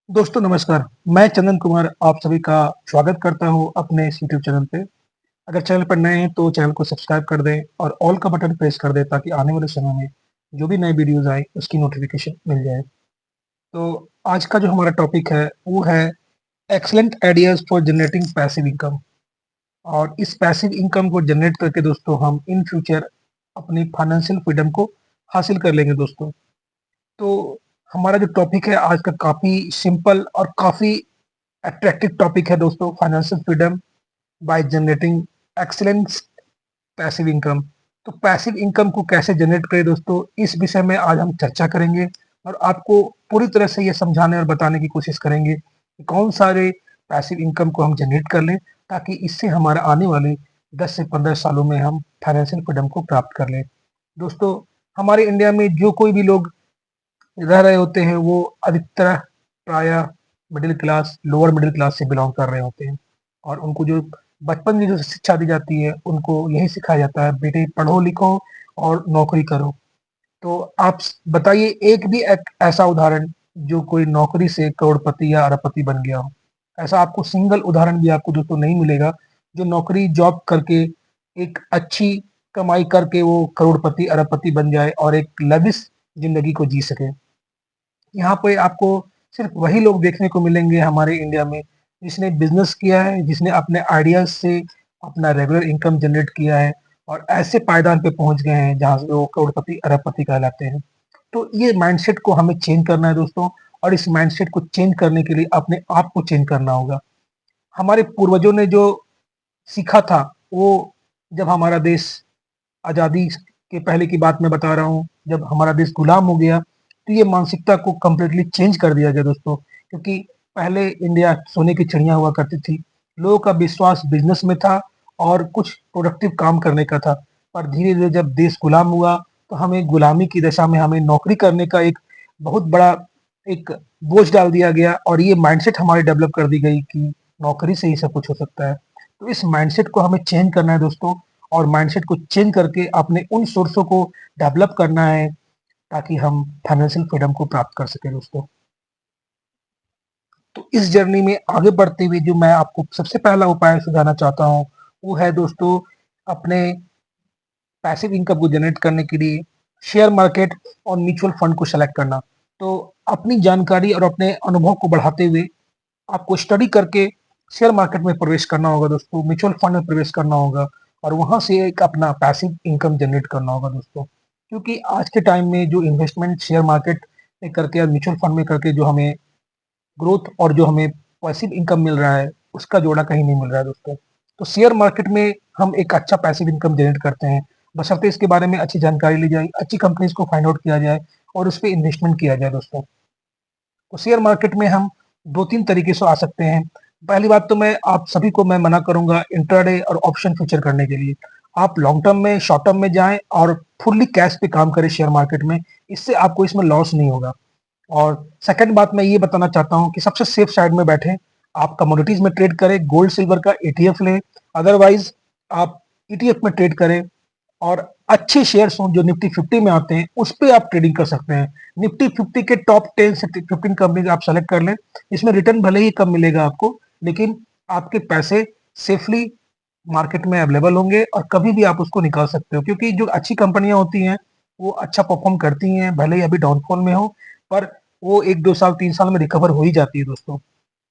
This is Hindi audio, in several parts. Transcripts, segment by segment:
दोस्तों नमस्कार, मैं चंदन कुमार आप सभी का स्वागत करता हूँ अपने इस यूट्यूब चैनल पे। अगर चैनल पर नए हैं तो चैनल को सब्सक्राइब कर दें और ऑल का बटन प्रेस कर दें ताकि आने वाले समय में जो भी नए वीडियोज़ आएँ उसकी नोटिफ़िकेशन मिल जाए। तो आज का जो हमारा टॉपिक है वो है excellent ideas for generating passive income. और इस पैसिव इनकम को जनरेट करके दोस्तों हम इन फ्यूचर अपनी फाइनेंशियल फ्रीडम को हासिल कर लेंगे दोस्तों। तो हमारा जो टॉपिक है आज का काफ़ी सिंपल और काफ़ी अट्रैक्टिव टॉपिक है दोस्तों, financial freedom by generating excellence passive income. तो पैसिव इनकम को कैसे जनरेट करें दोस्तों, इस विषय में आज हम चर्चा करेंगे और आपको पूरी तरह से ये समझाने और बताने की कोशिश करेंगे कि कौन सारे पैसिव इनकम को हम जनरेट कर लें ताकि इससे हमारा आने वाले 10 से 15 सालों में हम फाइनेंशियल फ्रीडम को प्राप्त कर लें। दोस्तों, हमारे इंडिया में जो कोई भी लोग रह रहे होते हैं वो अधिकतर प्रायः middle class, lower middle class से बिलॉन्ग कर रहे होते हैं और उनको जो बचपन में जो शिक्षा दी जाती है, उनको यही सिखाया जाता है बेटे पढ़ो लिखो और नौकरी करो। तो आप बताइए एक भी एक ऐसा उदाहरण जो कोई नौकरी से करोड़पति या अरबपति बन गया हो। ऐसा आपको सिंगल उदाहरण भी आपको दोस्तों नहीं मिलेगा जो नौकरी जॉब करके एक अच्छी कमाई करके वो करोड़पति अरबपति बन जाए और एक लविश जिंदगी को जी सके। यहाँ पे आपको सिर्फ वही लोग देखने को मिलेंगे हमारे इंडिया में जिसने बिजनेस किया है, जिसने अपने आइडियाज से अपना रेगुलर इनकम जनरेट किया है और ऐसे पायदान पे पहुंच गए हैं जहां से वो करोड़पति अरबपति कहलाते हैं। तो ये माइंडसेट को हमें चेंज करना है दोस्तों और इस माइंडसेट को चेंज करने के लिए अपने आप को चेंज करना होगा। हमारे पूर्वजों ने जो सीखा था वो जब हमारा देश आज़ादी के पहले की बात मैं बता रहा हूँ, जब हमारा देश गुलाम हो गया, तो ये मानसिकता को कंप्लीटली चेंज कर दिया गया दोस्तों। क्योंकि पहले इंडिया सोने की चिड़िया हुआ करती थी, लोगों का विश्वास बिज़नेस में था और कुछ प्रोडक्टिव काम करने का था। पर धीरे-धीरे जब देश गुलाम हुआ, तो हमें गुलामी की दशा में हमें नौकरी करने का एक बहुत बड़ा एक बोझ डाल दिया गया और ये माइंडसेट हमारी डेवलप कर दी गई कि नौकरी से ही सब कुछ हो सकता है। तो इस माइंडसेट को हमें चेंज करना है दोस्तों और माइंडसेट को चेंज करके अपने उन सोर्सों को डेवलप करना है ताकि हम फाइनेंशियल फ्रीडम को प्राप्त कर सकें दोस्तों। तो इस जर्नी में आगे बढ़ते हुए जो मैं आपको सबसे पहला उपाय सुझाना चाहता हूँ, वो है दोस्तों अपने पैसिव इनकम को जनरेट करने के लिए शेयर मार्केट और म्यूचुअल फंड को सेलेक्ट करना। तो अपनी जानकारी और अपने अनुभव को बढ़ाते हुए आपको स्टडी करके शेयर मार्केट में प्रवेश करना होगा दोस्तों, म्यूचुअल फंड में प्रवेश करना होगा और वहाँ से एक अपना पैसिव इनकम जनरेट करना होगा दोस्तों। क्योंकि आज के टाइम में जो इन्वेस्टमेंट शेयर मार्केट में करके और म्यूचुअल फंड में करके जो हमें ग्रोथ और जो हमें पैसिव इनकम मिल रहा है, उसका जोड़ा कहीं नहीं मिल रहा है दोस्तों। तो शेयर मार्केट में हम एक अच्छा पैसिव इनकम जनरेट करते हैं, बशर्ते इसके बारे में अच्छी जानकारी ली जाए, अच्छी कंपनीज़ को फाइंड आउट किया जाए और उस पे इन्वेस्टमेंट किया जाए दोस्तों। तो शेयर मार्केट में हम 2-3 तरीके से आ सकते हैं। पहली बात तो मैं आप सभी को मैं मना करूँगा इंट्राडे और ऑप्शन फ्यूचर करने के लिए। आप लॉन्ग टर्म में, शॉर्ट टर्म में जाएँ और फुल्ली कैश पे काम करें शेयर मार्केट में, इससे आपको इसमें लॉस नहीं होगा। और सेकंड बात मैं ये बताना चाहता हूँ कि सबसे सेफ साइड में बैठें, आप कमोडिटीज़ में ट्रेड करें, गोल्ड सिल्वर का ईटीएफ लें, अदरवाइज़ आप ईटीएफ में ट्रेड करें और अच्छे शेयर्स हों जो निफ्टी 50 में आते हैं, उस पे आप ट्रेडिंग कर सकते हैं। निफ्टी 50 के टॉप 10 से 15 कंपनीज आप सेलेक्ट कर लें। इसमें रिटर्न भले ही कम मिलेगा आपको, लेकिन आपके पैसे सेफली मार्केट में अवेलेबल होंगे और कभी भी आप उसको निकाल सकते हो क्योंकि जो अच्छी कंपनियां होती हैं, वो अच्छा परफॉर्म करती हैं, भले ही अभी डाउनफॉल में हो, पर वो 1-2 साल, 3 साल में रिकवर हो ही जाती है दोस्तों।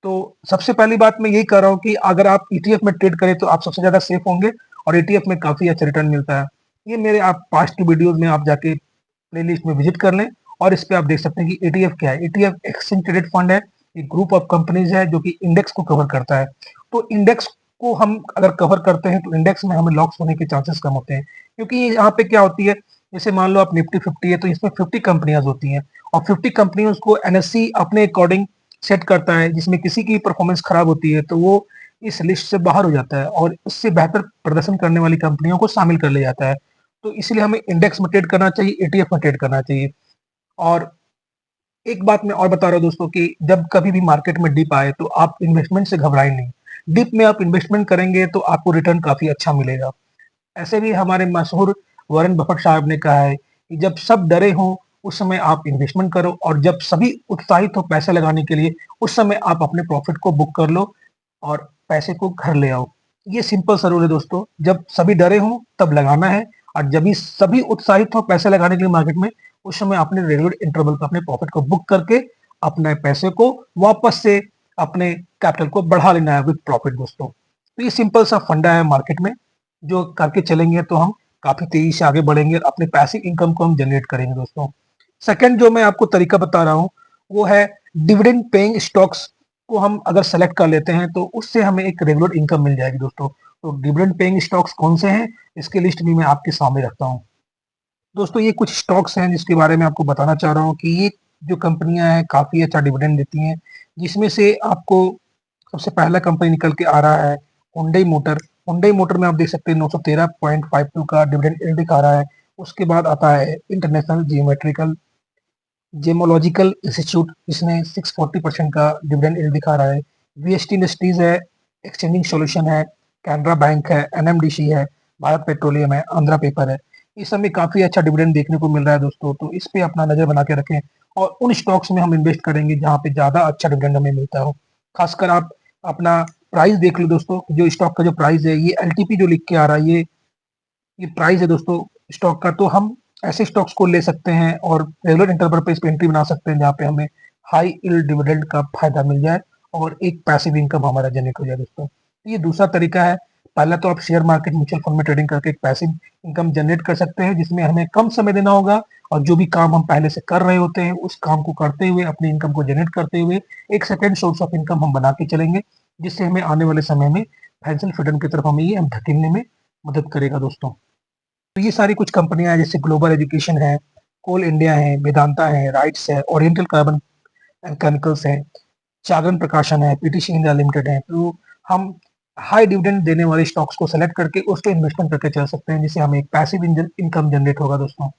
तो सबसे पहली बात मैं यही कह रहा हूँ कि अगर आप ईटीएफ में ट्रेड करें तो आप सबसे ज़्यादा सेफ होंगे और ईटीएफ में काफ़ी अच्छा रिटर्न मिलता है। ये मेरे आप पास्ट की वीडियोज़ में आप जाके प्लेलिस्ट में विज़िट कर लें और इस पे आप देख सकते हैं कि ईटीएफ क्या है। ईटीएफ एक्सचेंज ट्रेडेड फंड है, एक ग्रुप ऑफ कंपनीज़ है जो कि इंडेक्स को कवर करता है। तो इंडेक्स को हम अगर कवर करते हैं तो इंडेक्स में हमें लॉस होने के चांसेस कम होते हैं। क्योंकि यहाँ पे क्या होती है, जैसे मान लो आप निफ्टी 50 है तो इसमें 50 कंपनियाँ होती हैं और 50 कंपनियों को एनएससी अपने अकॉर्डिंग सेट करता है, जिसमें किसी की परफॉर्मेंस खराब होती है तो वो इस लिस्ट से बाहर हो जाता है और उससे बेहतर प्रदर्शन करने वाली कंपनियों को शामिल कर लिया जाता है। तो इसलिए हमें इंडेक्स में ट्रेड करना चाहिए, ईटीएफ में ट्रेड करना चाहिए। और एक बात मैं और बता रहा हूँ दोस्तों कि जब कभी भी मार्केट में डिप आए तो आप इन्वेस्टमेंट से घबराएं नहीं। डिप में आप इन्वेस्टमेंट करेंगे तो आपको रिटर्न काफी अच्छा मिलेगा। ऐसे भी हमारे मशहूर वॉरेन बफेट साहब ने कहा है कि जब सब डरे हों उस समय आप इन्वेस्टमेंट करो और जब सभी उत्साहित हो पैसे लगाने के लिए, उस समय आप अपने प्रॉफिट को बुक कर लो और पैसे को घर ले आओ। ये सिंपल सा रूल है दोस्तों, जब सभी डरे हों तब लगाना है और जब भी सभी उत्साहित हो पैसे लगाने के लिए मार्केट में, उस समय आपने रेगुलर इंटरवल पे अपने प्रॉफिट को बुक करके अपने पैसे को वापस से अपने कैपिटल को बढ़ा लेना है विद प्रॉफिट दोस्तों। तो ये सिंपल सा फंडा है मार्केट में, जो करके चलेंगे तो हम काफी तेजी से आगे बढ़ेंगे और अपने पैसिव इनकम को हम जनरेट करेंगे दोस्तों। सेकंड जो मैं आपको तरीका बता रहा हूँ वो है डिविडेंड पेइंग स्टॉक्स को हम अगर सेलेक्ट कर लेते हैं तो उससे हमें एक रेगुलर इनकम मिल जाएगी दोस्तों। तो डिविडेंड पेइंग स्टॉक्स कौन से हैं, इसकी लिस्ट भी मैं आपके सामने रखता हूँ दोस्तों। ये कुछ स्टॉक्स हैं जिसके बारे में आपको बताना चाह रहा हूँ कि ये जो कंपनियां हैं काफी अच्छा डिविडेंड देती हैं, जिसमें से आपको सबसे पहला कंपनी निकल के आ रहा है हुंडई मोटर। हुंडई मोटर में आप देख सकते हैं 913.52 का डिविडेंड यील्ड दिखा रहा है। उसके बाद आता है इंटरनेशनल जियोमेट्रिकल जेमोलॉजिकल इंस्टीट्यूट, इसमें 640% का डिविडेंड यील्ड दिखा रहा है। वीएसटी इंडस्ट्रीज है, एक्सचेंजिंग सॉल्यूशन है, कैनरा बैंक है, एनएमडीसी है, भारत पेट्रोलियम है, आंध्रा पेपर है। इस समय काफी अच्छा डिविडेंड देखने को मिल रहा है दोस्तों, तो इस पे अपना नजर बना के रखें और उन स्टॉक्स में हम इन्वेस्ट करेंगे जहां पे ज्यादा अच्छा डिविडेंड हमें मिलता हो। खासकर आप अपना प्राइस देख लो दोस्तों, जो स्टॉक का जो प्राइस है ये एलटीपी जो लिख के आ रहा है ये प्राइस है दोस्तों स्टॉक का। तो हम ऐसे स्टॉक्स को ले सकते हैं और रेगुलर इंटरवल पे इस पे एंट्री बना सकते हैं जहाँ पे हमें हाई यील्ड डिविडेंड का फायदा मिल जाए और एक पैसिव इनकम हमारा जनरेट हो जाए दोस्तों। तो ये दूसरा तरीका है। पहला तो आप शेयर मार्केट म्यूचुअल फंड में ट्रेडिंग करके एक पैसिव इनकम जनरेट कर सकते हैं जिसमें हमें कम समय देना होगा और जो भी काम हम पहले से कर रहे होते हैं उस काम को करते हुए अपनी इनकम को जनरेट करते हुए एक सेकेंड सोर्स ऑफ इनकम हम बना के चलेंगे, जिससे हमें आने वाले समय में फाइनेंशियल फ्रीडम की तरफ हमें ये हम धकेलने में मदद करेगा दोस्तों। तो ये सारी कुछ कंपनियां हैं जैसे ग्लोबल एजुकेशन है, कोल इंडिया है, वेदांता है, राइट्स है, ओरिएंटल कार्बन एंड केमिकल्स है, जागरण प्रकाशन है, पीटीसी इंडिया लिमिटेड है। तो हम हाई डिविडेंड देने वाले स्टॉक्स को सेलेक्ट करके उस पर इन्वेस्टमेंट करके चल सकते हैं जिससे हमें एक पैसिव इनकम जनरेट होगा दोस्तों।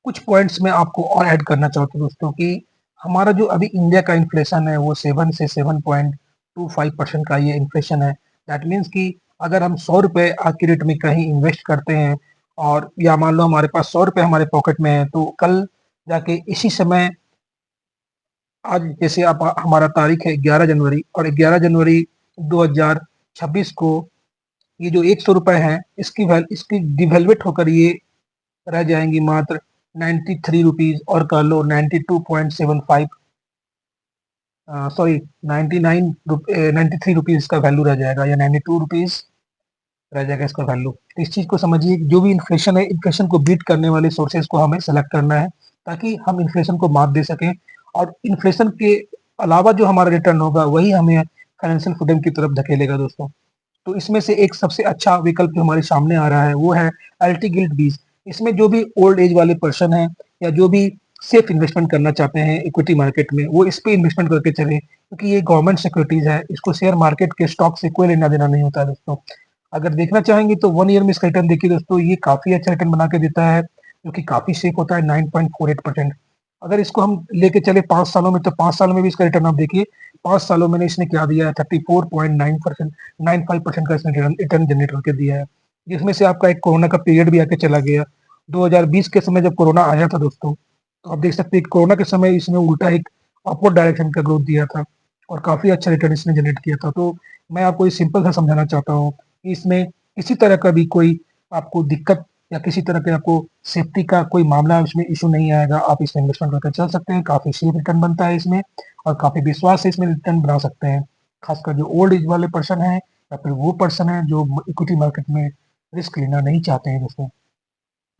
कुछ पॉइंट्स में आपको और ऐड करना चाहता हूँ दोस्तों कि हमारा जो अभी इंडिया का इन्फ्लेशन है वो 7 से 7.25% का ये इन्फ्लेशन है। दैट मीन्स कि अगर हम 100 रुपए आज की डेट में कहीं इन्वेस्ट करते हैं और या मान लो हमारे पास 100 रुपए हमारे पॉकेट में है तो कल जाके इसी समय आज जैसे आप हमारा तारीख है 11 जनवरी और 11 जनवरी 2026 को ये जो 100 रुपए हैं इसकी डिवेलुएट होकर ये रह जाएंगी मात्र 93 रुपीज और कर लो 92.75 सॉरी 93 रुपीज इसका वैल्यू रह जाएगा या 92 रुपीज रह जाएगा इसका वैल्यू। तो इस चीज को समझिए, जो भी इन्फ्लेशन है इन्फ्लेशन को बीट करने वाले सोर्सेज को हमें सेलेक्ट करना है ताकि हम इन्फ्लेशन को मात दे सकें और इन्फ्लेशन के अलावा जो हमारा रिटर्न होगा वही हमें फाइनेंशियल फ्रीडम की तरफ धकेलेगा दोस्तों। तो इसमें से एक सबसे अच्छा विकल्प जो हमारे सामने आ रहा है वो है एल्टी गिल्ड बीज। इसमें जो भी ओल्ड एज वाले पर्सन है या जो भी सेफ इन्वेस्टमेंट करना चाहते हैं इक्विटी मार्केट में वो इस पे इन्वेस्टमेंट करके चले, क्योंकि ये गवर्नमेंट सिक्योरिटीज है, इसको शेयर मार्केट के स्टॉक से कोई लेना देना नहीं होता है दोस्तों। अगर देखना चाहेंगे तो 1 ईयर में इसका रिटर्न देखिए दोस्तों, ये काफी अच्छा रिटर्न बना के देता है जो कि काफी सेफ होता है 9.48%। अगर इसको हम लेके चले 5 सालों में तो 5 सालों में भी इसका रिटर्न आप देखिए 5 सालों में इसने क्या दिया है 34.9% 95% का इसने रिटर्न जनरेट करके दिया है, जिसमें से आपका एक कोरोना का पीरियड भी आके चला गया 2020 के समय जब कोरोना आया था दोस्तों। तो आप देख सकते हैं कोरोना के समय इसने उल्टा एक अपवर्ड डायरेक्शन का ग्रोथ दिया था और काफी अच्छा रिटर्न इसने जनरेट किया था। तो मैं आपको ये सिंपल सा समझाना चाहता हूँ कि इसमें किसी तरह का भी कोई आपको दिक्कत या किसी तरह के आपको सेफ्टी का कोई मामला इसमें इशू नहीं आएगा। आप इसमें इन्वेस्टमेंट करके चल सकते हैं, काफी सेफ रिटर्न बनता है इसमें और काफी विश्वास से इसमें रिटर्न बना सकते हैं। खासकर जो ओल्ड एज वाले पर्सन है या फिर वो पर्सन है जो इक्विटी मार्केट में रिस्क लेना नहीं चाहते हैं दोस्तों।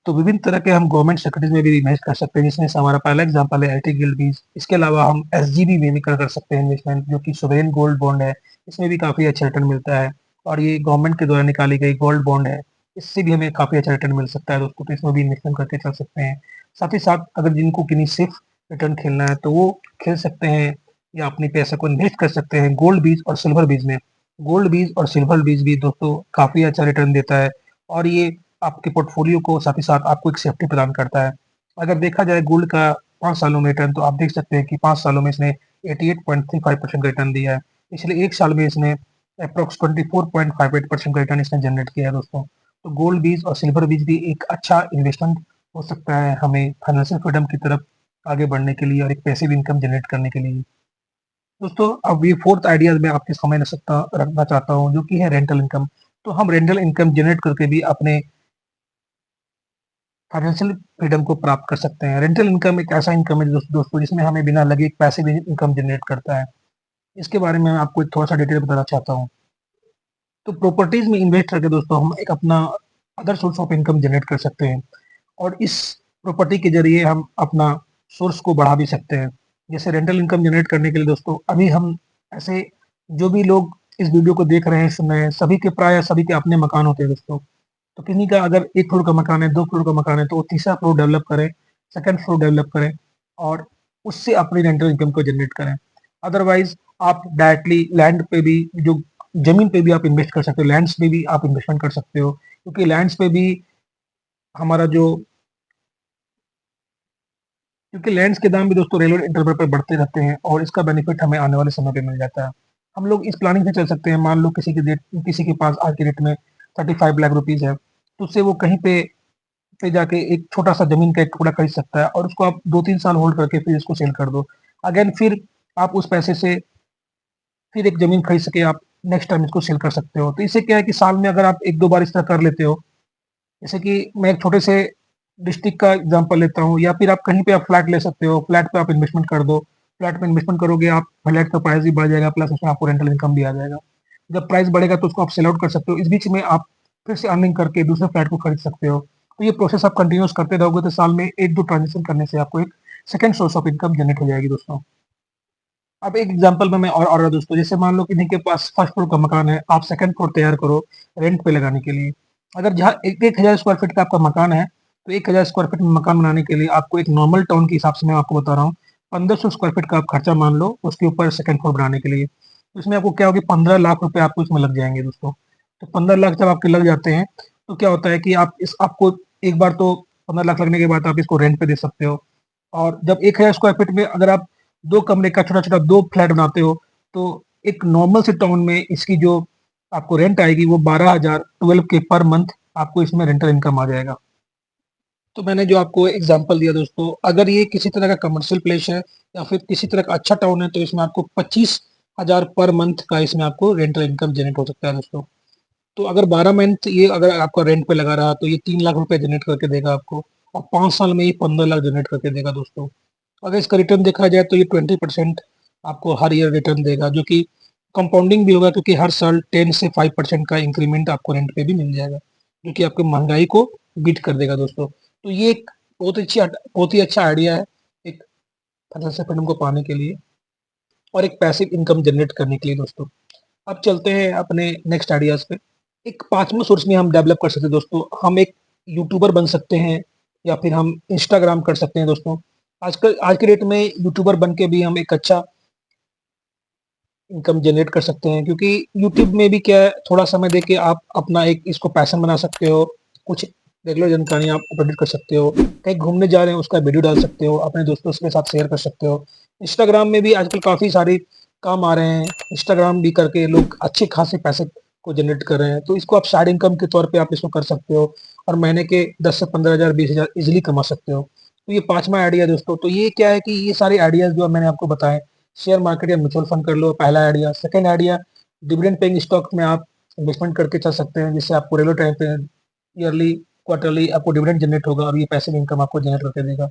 तो विभिन्न तरह के हम गवर्नमेंट सिक्योरिटीज में भी इन्वेस्ट कर सकते हैं, जिसमें से हमारा पहला एग्जांपल है एलटी गिल्ड बीज। इसके अलावा हम एसजीबी में भी कर सकते हैं इन्वेस्टमेंट, जो कि सोवरेन गोल्ड बॉन्ड है। इसमें भी काफी अच्छा रिटर्न मिलता है और ये गवर्नमेंट के द्वारा निकाली गई गोल्ड बॉन्ड है, इससे भी हमें काफी अच्छा रिटर्न मिल सकता है दोस्तों। तो इसमें भी इन्वेस्टमेंट करके चल सकते हैं। साथ ही साथ अगर जिनको किन्हीं सिर्फ रिटर्न खेलना है तो वो खेल सकते हैं या अपने पैसे को इन्वेस्ट कर सकते हैं गोल्ड बीज और सिल्वर बीज में। गोल्ड बीज और सिल्वर बीज भी दोस्तों काफी अच्छा रिटर्न देता है और ये आपके पोर्टफोलियो को साथ ही साथ आपको एक सेफ्टी प्रदान करता है। अगर देखा जाए गोल्ड का 5 सालों में रिटर्न तो आप देख सकते हैं कि 5 सालों में इसने 88.35% का रिटर्न दिया है। पिछले एक साल में इसने अप्रोक्स 24.58% का रिटर्न इसने जनरेट किया है दोस्तों। तो गोल्ड बीज और सिल्वर बीज भी एक अच्छा इन्वेस्टमेंट हो सकता है हमें फाइनेंशियल फ्रीडम की तरफ आगे बढ़ने के लिए और एक पैसिव इनकम जनरेट करने के लिए। दोस्तों, अब ये फोर्थ आइडिया मैं आपके सामने रखना चाहता हूँ, जो कि है रेंटल इनकम। तो हम रेंटल इनकम जनरेट करके भी अपने फाइनेंशियल फ्रीडम को प्राप्त कर सकते हैं। रेंटल इनकम एक ऐसा इनकम है दोस्तों, जिसमें हमें बिना लगे एक पैसिव इनकम जनरेट करता है। इसके बारे में मैं आपको एक थोड़ा सा डिटेल बताना चाहता हूँ। तो प्रॉपर्टीज में इन्वेस्ट करके दोस्तों हम एक अपना other source of income generate कर सकते हैं, और इस प्रॉपर्टी के जरिए हम अपना सोर्स को बढ़ा भी सकते हैं। जैसे रेंटल इनकम जनरेट करने के लिए दोस्तों, अभी हम ऐसे जो भी लोग इस वीडियो को देख रहे हैं, सुन रहे हैं, सभी के प्राय सभी के अपने मकान होते हैं दोस्तों। तो किन्हीं का अगर 1 फ्लोर का मकान है, 2 फ्लोर का मकान है, तो वो तीसरा फ्लोर डेवलप करें, सेकंड फ्लोर डेवलप करें और उससे अपनी रेंटल इनकम को जनरेट करें। अदरवाइज आप डायरेक्टली लैंड पे भी, जो जमीन पे भी आप इन्वेस्ट कर सकते हो, लैंड्स पे भी आप इन्वेस्टमेंट कर सकते हो, क्योंकि लैंड्स पे भी हमारा जो क्योंकि लैंड्स के दाम भी दोस्तों रेलवे इंटरवल पर बढ़ते रहते हैं, और इसका बेनिफिट हमें आने वाले समय पे मिल जाता है। हम लोग इस प्लानिंग से चल सकते हैं। मान लो किसी के पास आज के डेट में 35 लाख रुपीज है, तो उससे वो कहीं पे जाके एक छोटा सा जमीन का एक टुकड़ा खरीद सकता है, और उसको आप 2-3 साल होल्ड करके फिर इसको सेल कर दो। अगेन फिर आप उस पैसे से फिर एक जमीन खरीद सके, आप नेक्स्ट टाइम इसको सेल कर सकते हो। तो इससे क्या है कि साल में अगर आप 1-2 बार इस तरह कर लेते हो, जैसे कि मैं एक छोटे से डिस्ट्रिक्ट का एग्जांपल लेता हूँ, या फिर आप कहीं पे आप फ्लैट ले सकते हो, फ्लैट पे आप इन्वेस्टमेंट कर दो। फ्लैट में इन्वेस्टमेंट करोगे आप, फ्लैट का प्राइस भी बढ़ जाएगा, प्लस उसमें आपको रेंटल इनकम भी आ जाएगा। जब प्राइस बढ़ेगा तो उसको आप सेल आउट कर सकते हो, इस बीच में आप फिर से अर्निंग करके दूसरे फ्लैट को खरीद सकते हो। तो ये प्रोसेस आप कंटिन्यूस करते रहोगे, तो साल में 1-2 ट्रांजेक्शन करने से आपको एक second source of income generate हो जाएगी दोस्तों। अब एक एग्जांपल में मैं और दोस्तों, जैसे मान लो किन्हीं के पास फर्स्ट फ्लोर का मकान है, आप सेकंड फ्लोर तैयार करो रेंट पे लगाने के लिए। अगर जहाँ 1,000 स्क्वायर फीट का आपका मकान है, तो 1,000 स्क्वायर फीट में मकान बनाने के लिए आपको एक नॉर्मल टाउन के हिसाब से मैं आपको बता रहा हूँ, 1,500 स्क्वायर फीट का आप खर्चा मान लो उसके ऊपर सेकंड फ्लोर बनाने के लिए। तो इसमें आपको क्या होगी, 15 लाख रुपए आपको इसमें लग जाएंगे दोस्तों। तो 15 लाख जब आपके लग जाते हैं, तो क्या होता है कि आपको एक बार तो 15 लाख लगने के बाद आप इसको रेंट पे दे सकते हो। और जब 1,000 स्क्वायर फीट में अगर आप 2 कमरे का छोटा-छोटा 2 फ्लैट बनाते हो, तो एक नॉर्मल से टाउन में इसकी जो आपको रेंट आएगी वो 12,000 12 के पर मंथ आपको इसमें रेंटल इनकम आ जाएगा। तो मैंने जो आपको एग्जांपल दिया दोस्तों, अगर ये किसी तरह का कमर्शियल प्लेस है या फिर किसी तरह का अच्छा टाउन है, तो इसमें आपको 25,000 पर मंथ का इसमें आपको रेंटल इनकम जनरेट हो सकता है दोस्तों। तो अगर 12 मंथ ये अगर आपका रेंट पे लगा रहा, तो ये 3 लाख रुपए जनरेट करके देगा आपको, और 5 साल में ये 15 लाख जनरेट करके देगा दोस्तों। अगर इसका रिटर्न देखा जाए तो ये 20% आपको हर ईयर रिटर्न देगा, जो कि कंपाउंडिंग भी होगा, क्योंकि हर साल 10 से 5% का इंक्रीमेंट आपको रेंट पे भी मिल जाएगा, जो कि आपकी महंगाई को बीट कर देगा दोस्तों। तो ये एक बहुत ही अच्छा आइडिया है एक फाइनेंशियल फ्रीडम को पाने के लिए और एक पैसिव इनकम जनरेट करने के लिए दोस्तों। अब चलते हैं अपने नेक्स्ट आइडियाज पे। एक पांचवा सोर्स में हम डेवलप कर सकते हैं दोस्तों, हम एक यूट्यूबर बन सकते हैं, या फिर हम इंस्टाग्राम कर सकते हैं दोस्तों। आजकल आज के डेट में यूट्यूबर बन के भी हम एक अच्छा इनकम जनरेट कर सकते हैं, क्योंकि यूट्यूब में भी क्या है, थोड़ा समय दे के आप अपना एक इसको पैशन बना सकते हो। कुछ रेगुलर जानकारी आप अपडेट कर सकते हो, कहीं घूमने जा रहे हैं उसका वीडियो डाल सकते हो, अपने दोस्तों के साथ शेयर कर सकते हो। इंस्टाग्राम में भी आजकल काफ़ी सारे काम आ रहे हैं, इंस्टाग्राम भी करके लोग अच्छे खासे पैसे को जनरेट कर रहे हैं। तो इसको आप साइड इनकम के तौर पे आप इसको कर सकते हो, और महीने के 10 से 15,000 20,000 ईजिली कमा सकते हो। तो ये पांचवा आइडिया दोस्तों। तो ये क्या है कि ये सारे आइडियाज जो मैंने आपको बताए, शेयर मार्केट या म्यूचुअल फंड कर लो, पहला idea. Second idea, dividend paying stock में आप इन्वेस्टमेंट करके चल सकते हैं, जिससे आपको रेगुलर टाइम पे ईयरली क्वार्टरली आपको डिविडेंड जनरेट होगा, और ये पैसिव इनकम आपको जनरेट करके देगा।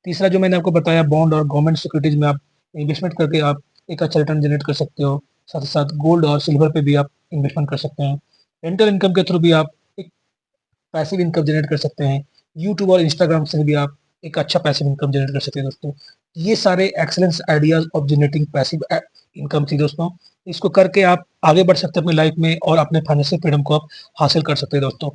तीसरा जो मैंने आपको बताया, बॉन्ड और गवर्नमेंट सिक्योरिटीज में आप इन्वेस्टमेंट करके आप एक अच्छा रिटर्न जनरेट कर सकते हो। साथ ही साथ गोल्ड और सिल्वर पे भी आप इन्वेस्टमेंट कर सकते हैं। रेंटल इनकम के थ्रू भी आप एक पैसिव इनकम जनरेट कर सकते हैं। यूट्यूब और इंस्टाग्राम से भी आप एक अच्छा पैसिव इनकम जनरेट कर सकते हैं दोस्तों। ये सारे excellence ideas of generating passive income थी दोस्तों। इसको करके आप आगे बढ़ सकते हैं अपनी लाइफ में, और अपने फाइनेंशियल फ्रीडम को आप हासिल कर सकते हैं दोस्तों।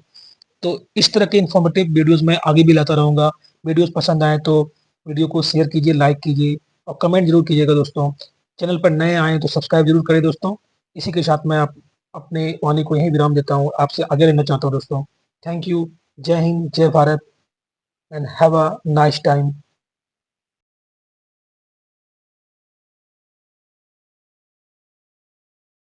तो इस तरह के इन्फॉर्मेटिव वीडियोस मैं आगे भी लाता रहूँगा। वीडियोस पसंद आए तो वीडियो को शेयर कीजिए, लाइक कीजिए, और कमेंट जरूर कीजिएगा दोस्तों। चैनल पर नए आए तो सब्सक्राइब जरूर करें दोस्तों। इसी के साथ मैं आप अपने वाणी को यहीं विराम देता हूँ, आपसे आगे रहना चाहता हूँ दोस्तों। Thank you. जय हिंद, जय Bharat, and have a nice time.